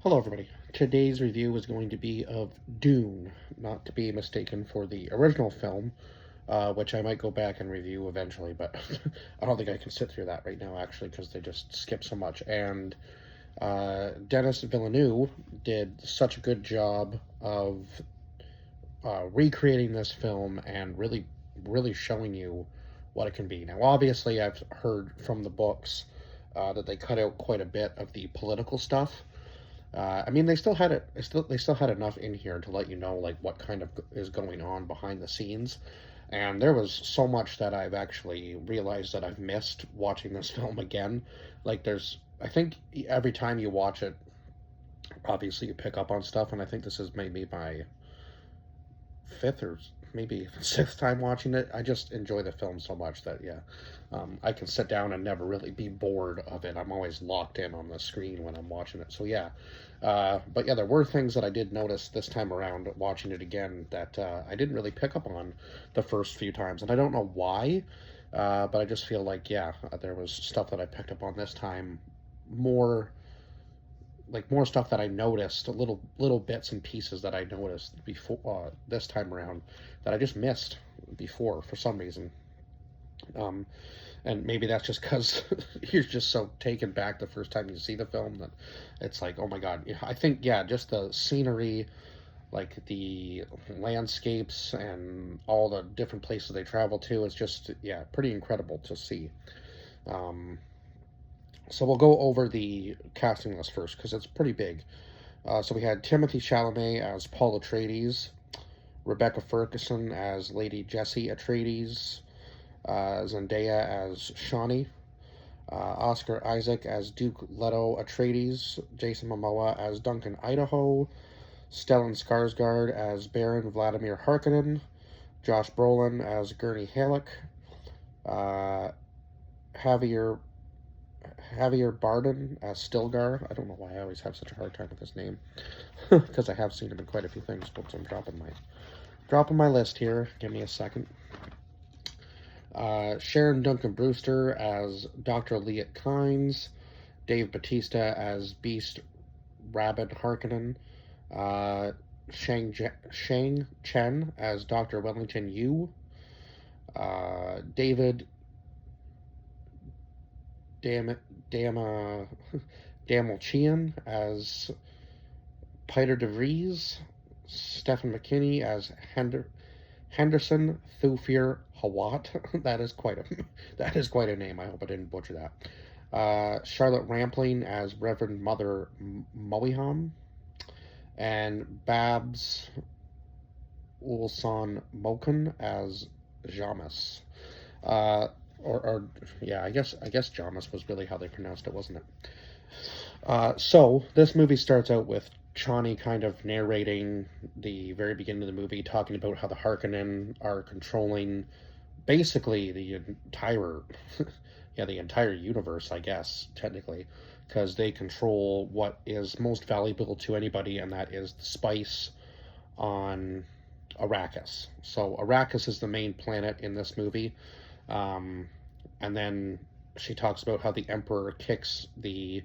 Hello, everybody. Today's review is going to be of Dune, not to be mistaken for the original film, which I might go back and review eventually, but I don't think I can sit through that right now, actually, because they just skip so much. And Denis Villeneuve did such a good job of recreating this film and really showing you what it can be. Now, obviously, I've heard from the books that they cut out quite a bit of the political stuff. I mean, they still had it. They still had enough in here to let you know like what kind of is going on behind the scenes. And there was so much that I've actually realized that I've missed watching this film again. Like, I think every time you watch it, obviously you pick up on stuff, and I think this is maybe my fifth or maybe sixth time watching it. I just enjoy the film so much that yeah, I can sit down and never really be bored of it. I'm always locked in on the screen when I'm watching it. So yeah, but yeah, there were things that I did notice this time around watching it again that I didn't really pick up on the first few times, and I don't know why. But I just feel like yeah, there was stuff that I picked up on this time more more stuff that I noticed, little bits and pieces that I noticed before this time around that I just missed before for some reason. Um, and maybe that's just because you're just so taken back the first time you see the film that it's like, oh my god. Yeah, I think yeah, just the scenery, like the landscapes and all the different places they travel to, is just yeah, pretty incredible to see. Um, so we'll go over the casting list first because it's pretty big. So we had Timothy Chalamet as Paul Atreides, Rebecca Ferguson as Lady Jessie Atreides, Zendaya as Shawnee, Oscar Isaac as Duke Leto Atreides, Jason Momoa as Duncan Idaho, Stellan Skarsgård as Baron Vladimir Harkonnen, Josh Brolin as Gurney Halleck, uh, Javier Javier Bardem as Stilgar. I don't know why I always have such a hard time with his name, because I have seen him in quite a few things. But I'm dropping my list here. Give me a second. Sharon Duncan Brewster as Dr. Liet Kynes, Dave Batista as Beast Rabbit Harkonnen, Shang Chen as Dr. Wellington Yu, David Dam Dama Damalchian as Peter DeVries, Stephen McKinney as Henderson Thufir Hawat. That is quite a name. I hope I didn't butcher that. Charlotte Rampling as Reverend Mother Moiham, and Babs Ulsan Moken as Jamis. Uh, or yeah, I guess Jamis was really how they pronounced it, wasn't it? So this movie starts out with Chani kind of narrating the very beginning of the movie, talking about how the Harkonnen are controlling basically the entire, yeah, the entire universe, I guess technically, because they control what is most valuable to anybody, and that is the spice on Arrakis. So Arrakis is the main planet in this movie, um, and then she talks about how the Emperor kicks the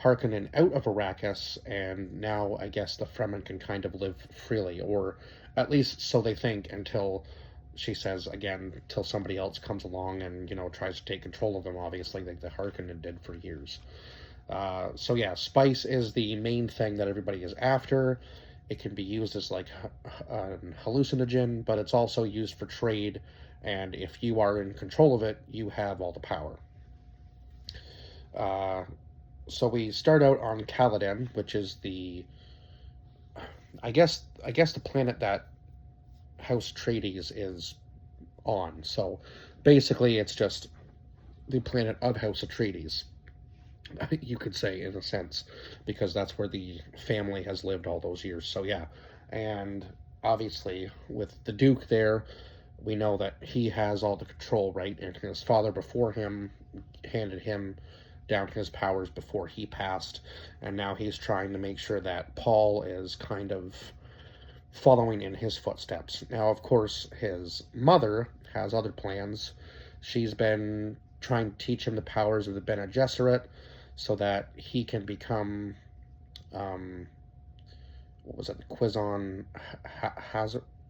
Harkonnen out of Arrakis, and now I guess the Fremen can kind of live freely, or at least so they think, until she says again, till somebody else comes along and tries to take control of them. Obviously, like the Harkonnen did for years. So yeah, spice is the main thing that everybody is after. It can be used as like a hallucinogen, but it's also used for trade. And if you are in control of it, you have all the power. Uh, so we start out on Caladan, which is I guess the planet that House Atreides is on. So basically, it's just the planet of House Atreides, you could say, in a sense, because that's where the family has lived all those years. So yeah, and obviously with the Duke there, we know that he has all the control, right? And his father before him handed him down his powers before he passed, and now he's trying to make sure that Paul is kind of following in his footsteps. Now, of course, his mother has other plans. She's been trying to teach him the powers of the Bene Gesserit so that he can become what was it, Quizon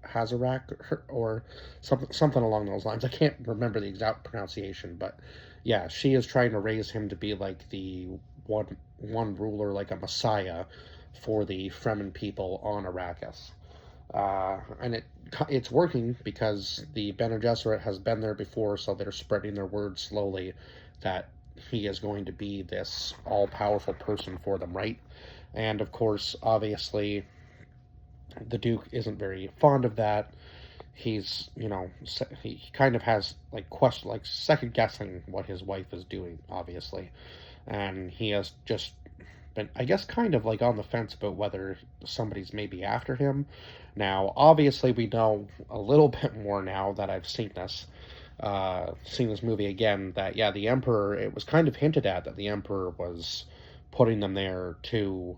Hazarak, or something along those lines. I can't remember the exact pronunciation, but yeah, she is trying to raise him to be like the one ruler, like a messiah for the Fremen people on Arrakis. And it's working because the Bene Gesserit has been there before, so they're spreading their word slowly that he is going to be this all powerful person for them, right? And of course, obviously, the Duke isn't very fond of that. He's, he kind of has like second guessing what his wife is doing, obviously, and he has just been, I guess, kind of like on the fence about whether somebody's maybe after him. Now, obviously, we know a little bit more now that I've seen this movie again. That yeah, the Emperor. It was kind of hinted at that the Emperor was putting them there to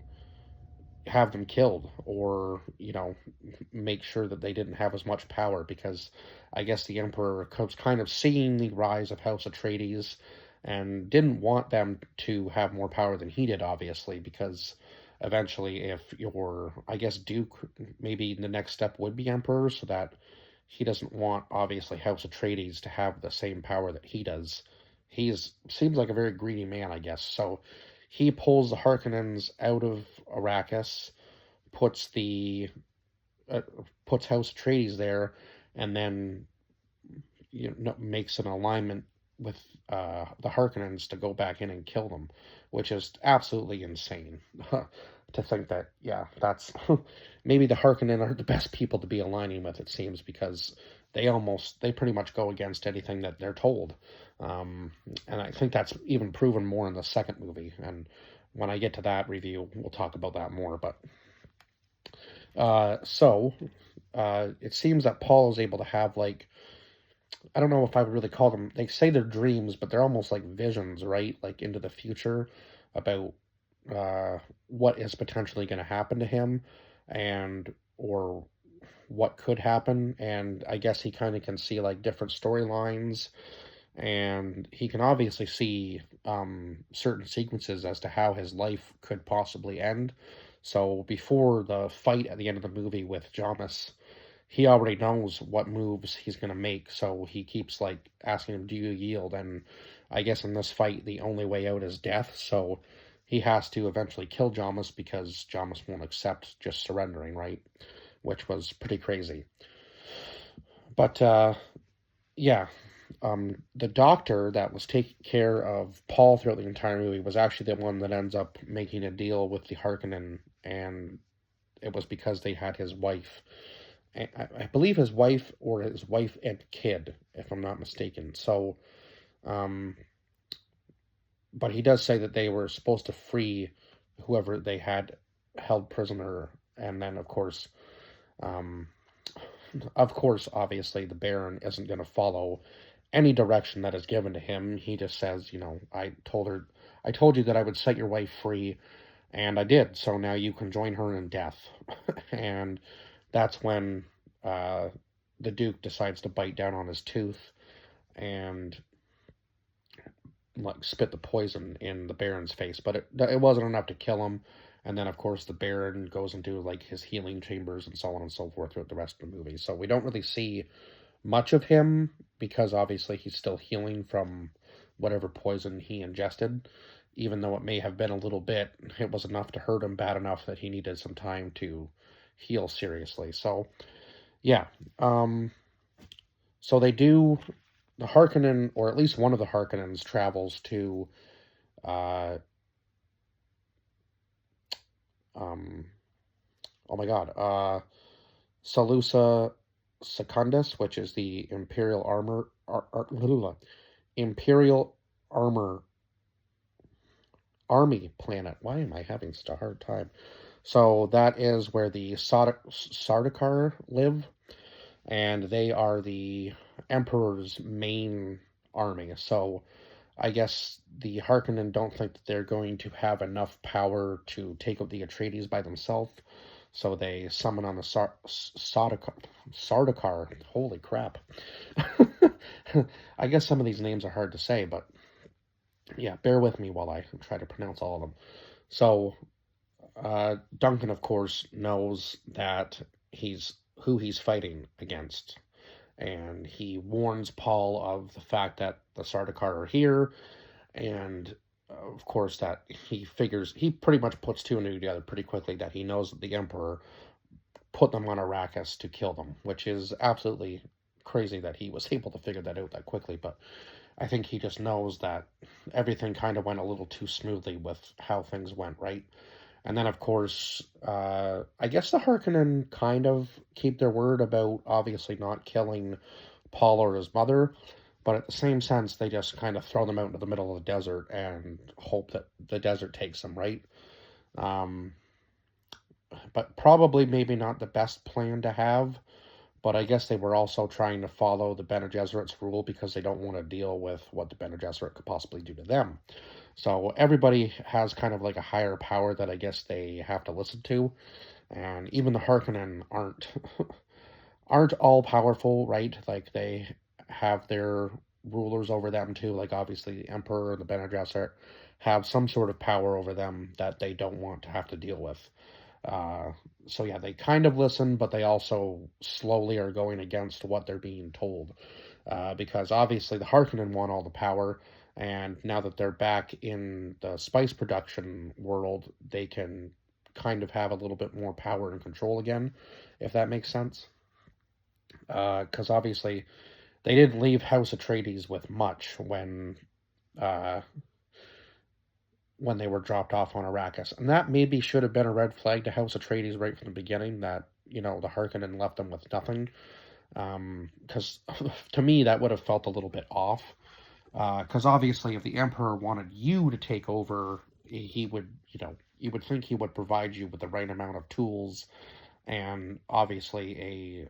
have them killed, or make sure that they didn't have as much power, because I guess the Emperor was kind of seeing the rise of House Atreides and didn't want them to have more power than he did, obviously, because eventually, if your, I guess, Duke, maybe the next step would be Emperor, so that he doesn't want, obviously, House Atreides to have the same power that he does. Seems like a very greedy man, I guess. So he pulls the Harkonnens out of Arrakis, puts the uh, puts House Atreides there, and then makes an alignment with the Harkonnens to go back in and kill them, which is absolutely insane. To think that, yeah, that's maybe the Harkonnen are the best people to be aligning with, it seems, because they pretty much go against anything that they're told. And I think that's even proven more in the second movie. And when I get to that review, we'll talk about that more. But it seems that Paul is able to have, like, I don't know if I would really call them, they say they're dreams, but they're almost like visions, right? Like into the future about what is potentially going to happen to him, and or what could happen. And I guess he kind of can see like different storylines, and he can obviously see certain sequences as to how his life could possibly end. So before the fight at the end of the movie with Jamis, he already knows what moves he's going to make, so he keeps like asking him, "Do you yield?" And I guess in this fight, the only way out is death. So he has to eventually kill Jamis because Jamis won't accept just surrendering, right? Which was pretty crazy. But yeah, the doctor that was taking care of Paul throughout the entire movie was actually the one that ends up making a deal with the Harkonnen, and it was because they had his wife. I believe his wife, or his wife and kid, if I'm not mistaken. So, um, but he does say that they were supposed to free whoever they had held prisoner, and then um, of course, obviously, the Baron isn't going to follow any direction that is given to him. He just says, I told you that I would set your wife free, and I did. So now you can join her in death. And that's when uh, the Duke decides to bite down on his tooth and like spit the poison in the Baron's face, but it wasn't enough to kill him. And then, of course, the Baron goes into like his healing chambers and so on and so forth throughout the rest of the movie. So we don't really see much of him because obviously he's still healing from whatever poison he ingested. Even though it may have been a little bit, it was enough to hurt him bad enough that he needed some time to heal seriously. So yeah, so they do. The Harkonnen, or at least one of the Harkonnens, travels to uh, um, oh my god, Salusa Secundus, which is the Imperial Armor Army planet. Why am I having such a hard time? So that is where the Sardaukar live, and they are the Emperor's main army. So I guess the Harkonnen don't think that they're going to have enough power to take out the Atreides by themselves. So they summon on the Sardaukar. Holy crap. I guess some of these names are hard to say, but yeah, bear with me while I try to pronounce all of them. So Duncan, of course, knows that who he's fighting against, and he warns Paul of the fact that the Sardaukar are here, and of course that he pretty much puts two and two together pretty quickly that he knows that the Emperor put them on Arrakis to kill them, which is absolutely crazy that he was able to figure that out that quickly. But I think he just knows that everything kind of went a little too smoothly with how things went, right? And then, of course, I guess the Harkonnen kind of keep their word about obviously not killing Paul or his mother, but at the same sense, they just kind of throw them out into the middle of the desert and hope that the desert takes them, right? Um, but probably maybe not the best plan to have. But I guess they were also trying to follow the Bene Gesserit's rule because they don't want to deal with what the Bene Gesserit could possibly do to them. So everybody has kind of like a higher power that I guess they have to listen to, and even the Harkonnen aren't all powerful, right? Like they have their rulers over them too. Like obviously the Emperor and the Bene Gesserit have some sort of power over them that they don't want to have to deal with. Uh, so yeah, they kind of listen, but they also slowly are going against what they're being told, because obviously the Harkonnen want all the power, and now that they're back in the spice production world, they can kind of have a little bit more power and control again, if that makes sense. Because obviously they didn't leave House Atreides with much uh, when they were dropped off on Arrakis. And that maybe should have been a red flag to House Atreides right from the beginning that, the Harkonnen left them with nothing. Because to me, that would have felt a little bit off. Because obviously, if the Emperor wanted you to take over, he would, you would think he would provide you with the right amount of tools and obviously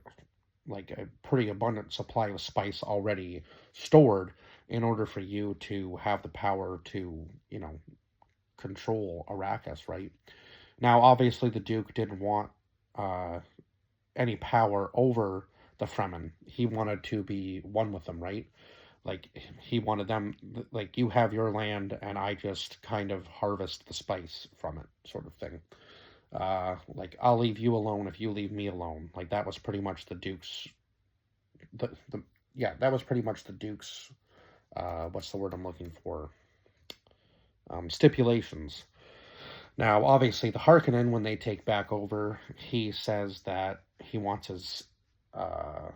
a pretty abundant supply of spice already stored in order for you to have the power to, control Arrakis, right? Now, obviously, the Duke didn't want uh, any power over the Fremen. He wanted to be one with them, right? Like, he wanted them, like, you have your land, and I just kind of harvest the spice from it, sort of thing. Like, I'll leave you alone if you leave me alone. Like, that was pretty much the Duke's, the yeah, that was pretty much the Duke's, what's the word I'm looking for? Stipulations. Now, obviously, the Harkonnen, when they take back over, he says that uh,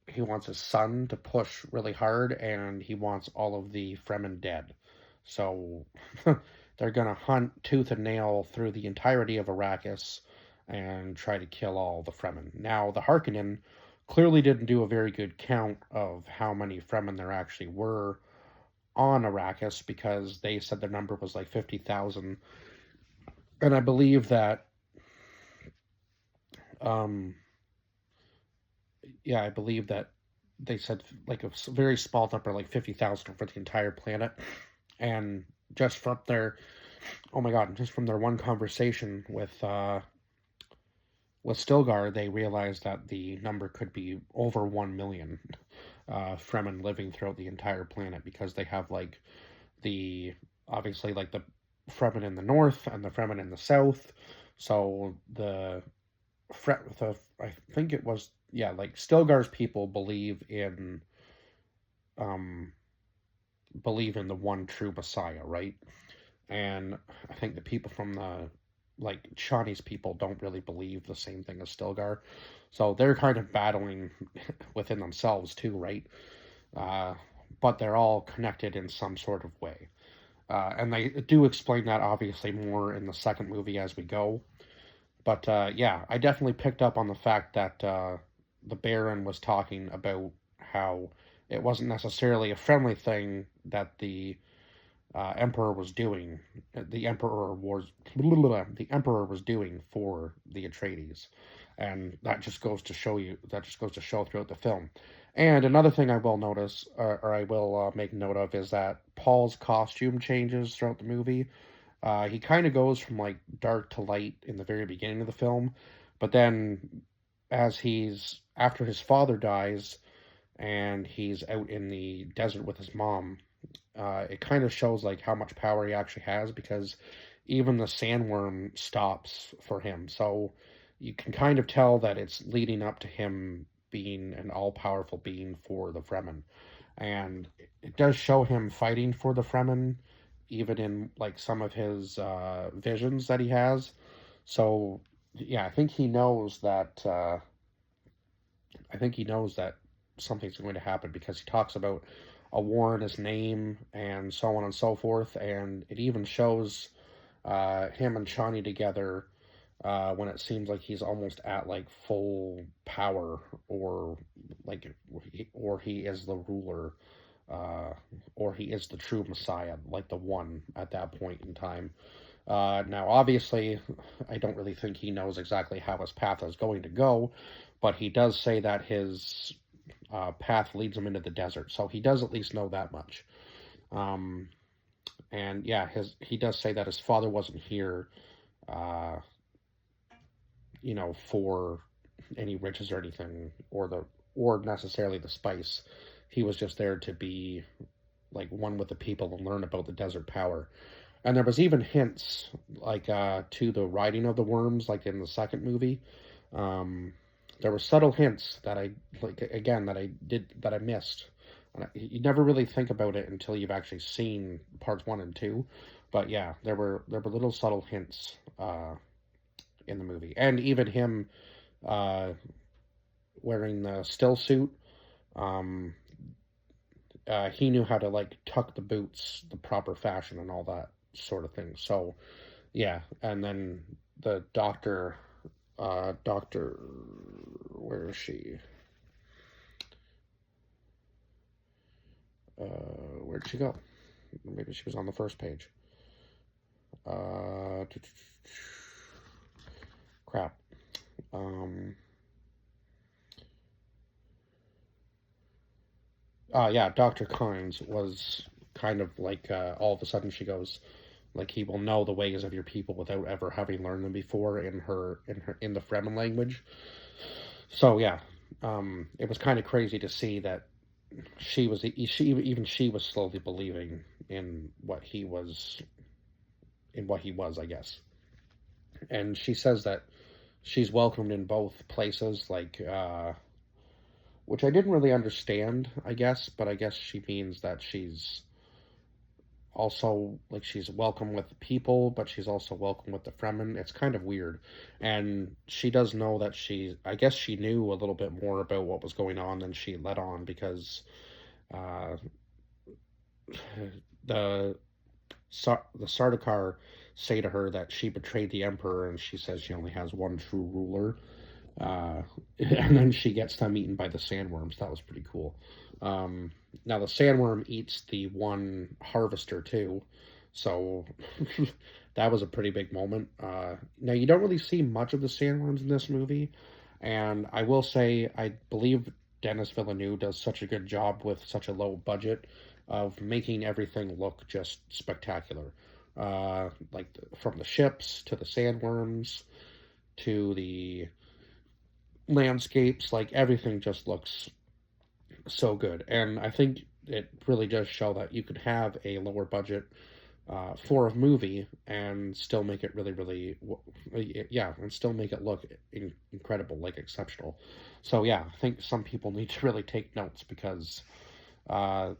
he wants his son to push really hard, and he wants all of the Fremen dead. So they're gonna hunt tooth and nail through the entirety of Arrakis and try to kill all the Fremen. Now, the Harkonnen clearly didn't do a very good count of how many Fremen there actually were on Arrakis because they said the number was like 50,000. And I believe that, um, yeah, I believe that they said like a very small number, like 50,000 for the entire planet. And just from their, oh my God, just from their one conversation with Stilgar, they realized that the number could be over 1 million Fremen living throughout the entire planet because they have like the obviously like the Fremen in the north and the Fremen in the south. So I think it was, yeah, like Stilgar's people um believe in the one true Messiah, right? And I think the people from the like Shawnee's people don't really believe the same thing as Stilgar. So they're kind of battling within themselves too, right? Uh, but they're all connected in some sort of way. And they do explain that obviously more in the second movie as we go. But yeah, I definitely picked up on the fact that the Baron was talking about how it wasn't necessarily a friendly thing that the Emperor was doing. The Emperor was doing for the Atreides, and that just goes to show you. That just goes to show throughout the film. And another thing I will notice, or I will make note of, is that Paul's costume changes throughout the movie. He kind of goes from like dark to light in the very beginning of the film, but then as he's after his father dies and he's out in the desert with his mom, it kind of shows like how much power he actually has, because even the sandworm stops for him. So you can kind of tell that it's leading up to him being an all-powerful being for the Fremen. And it does show him fighting for the Fremen, even in like some of his visions that he has. So yeah, I think he knows that something's going to happen, because he talks about a war in his name and so on and so forth. And it even shows him and Shawnee together when it seems like he's almost at like full power, or like, or he is the ruler, uh, or he is the true Messiah, like the one at that point in time. Now, obviously, I don't really think he knows exactly how his path is going to go, but he does say that his path leads him into the desert, so he does at least know that much. Um, and yeah, he does say that his father wasn't here, uh, for any riches or anything, or necessarily the spice. He was just there to be like one with the people and learn about the desert power. And there was even hints like to the riding of the worms, like in the second movie. Um, there were subtle hints that I like again that I missed. You never really think about it until you've actually seen parts 1 and 2. But yeah, there were little subtle hints in the movie, and even him uh, wearing the still suit. Um, he knew how to like tuck the boots the proper fashion and all that sort of thing. So yeah, and then the doctor, where is she? Where'd she go? Maybe she was on the first page. Uh, crap. Um, yeah, Dr. Kynes was kind of like all of a sudden she goes like, he will know the ways of your people without ever having learned them before, in the Fremen language. So yeah, it was kind of crazy to see that she was slowly believing in what he was, I guess. And she says that she's welcomed in both places, like which I didn't really understand, I guess, but I guess she means that she's also like she's welcome with the people, but she's also welcome with the Fremen. It's kind of weird, and she does know that I guess she knew a little bit more about what was going on than she let on, because uh, the the Sardaukar say to her that she betrayed the Emperor, and she says she only has one true ruler. And then she gets them eaten by the sandworms. That was pretty cool. Um, Now the sandworm eats the one harvester too, so that was a pretty big moment. Now you don't really see much of the sandworms in this movie, and I will say I believe Dennis Villeneuve does such a good job with such a low budget of making everything look just spectacular. Like from the ships to the sandworms to the landscapes, like everything just looks so good. And I think it really does show that you could have a lower budget for a movie and still make it really, really, yeah, and still make it look incredible, like exceptional. So yeah, I think some people need to really take notes, because uh,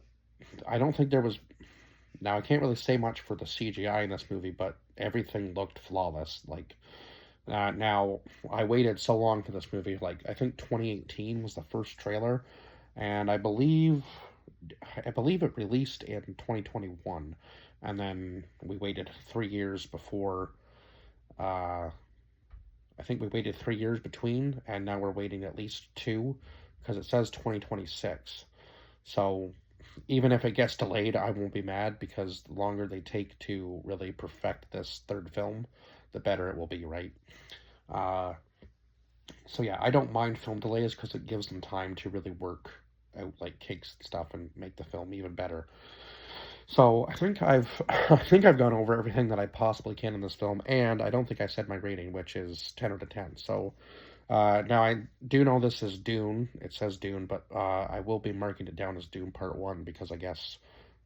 I don't think there was. Now I can't really say much for the CGI in this movie, but everything looked flawless. Like now, I waited so long for this movie. Like I think 2018 was the first trailer, and I believe it released in 2021, and then we waited 3 years before. Uh, I think we waited 3 years between, and now we're waiting at least two, because it says 2026. So even if it gets delayed, I won't be mad, because the longer they take to really perfect this third film, the better it will be, right? Uh, so yeah, I don't mind film delays, because it gives them time to really work out like kinks and stuff and make the film even better. So I think I think I've gone over everything that I possibly can in this film, and I don't think I said my rating, which is 10 out of 10. So now I do know this is Dune. It says Dune, but I will be marking it down as Dune Part 1, because I guess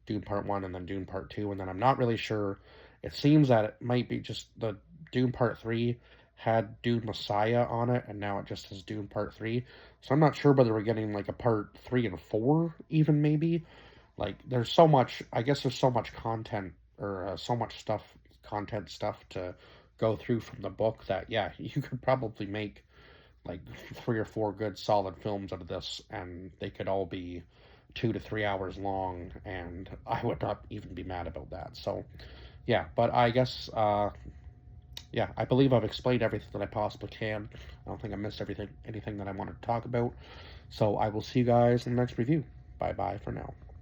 Dune Part 1 and then Dune Part 2, and then I'm not really sure. It seems that it might be just the Dune Part 3 had Dune Messiah on it, and now it just has Dune Part 3. So I'm not sure whether we're getting like a Part 3 and 4, even maybe. Like, there's so much, I guess there's so much content, or so much stuff, content stuff to go through from the book that, yeah, you could probably make like 3 or 4 good solid films out of this, and they could all be 2 to 3 hours long, and I would not even be mad about that. So, yeah, but I guess, yeah, I believe I've explained everything that I possibly can. I don't think I missed anything that I wanted to talk about. So I will see you guys in the next review. Bye bye for now.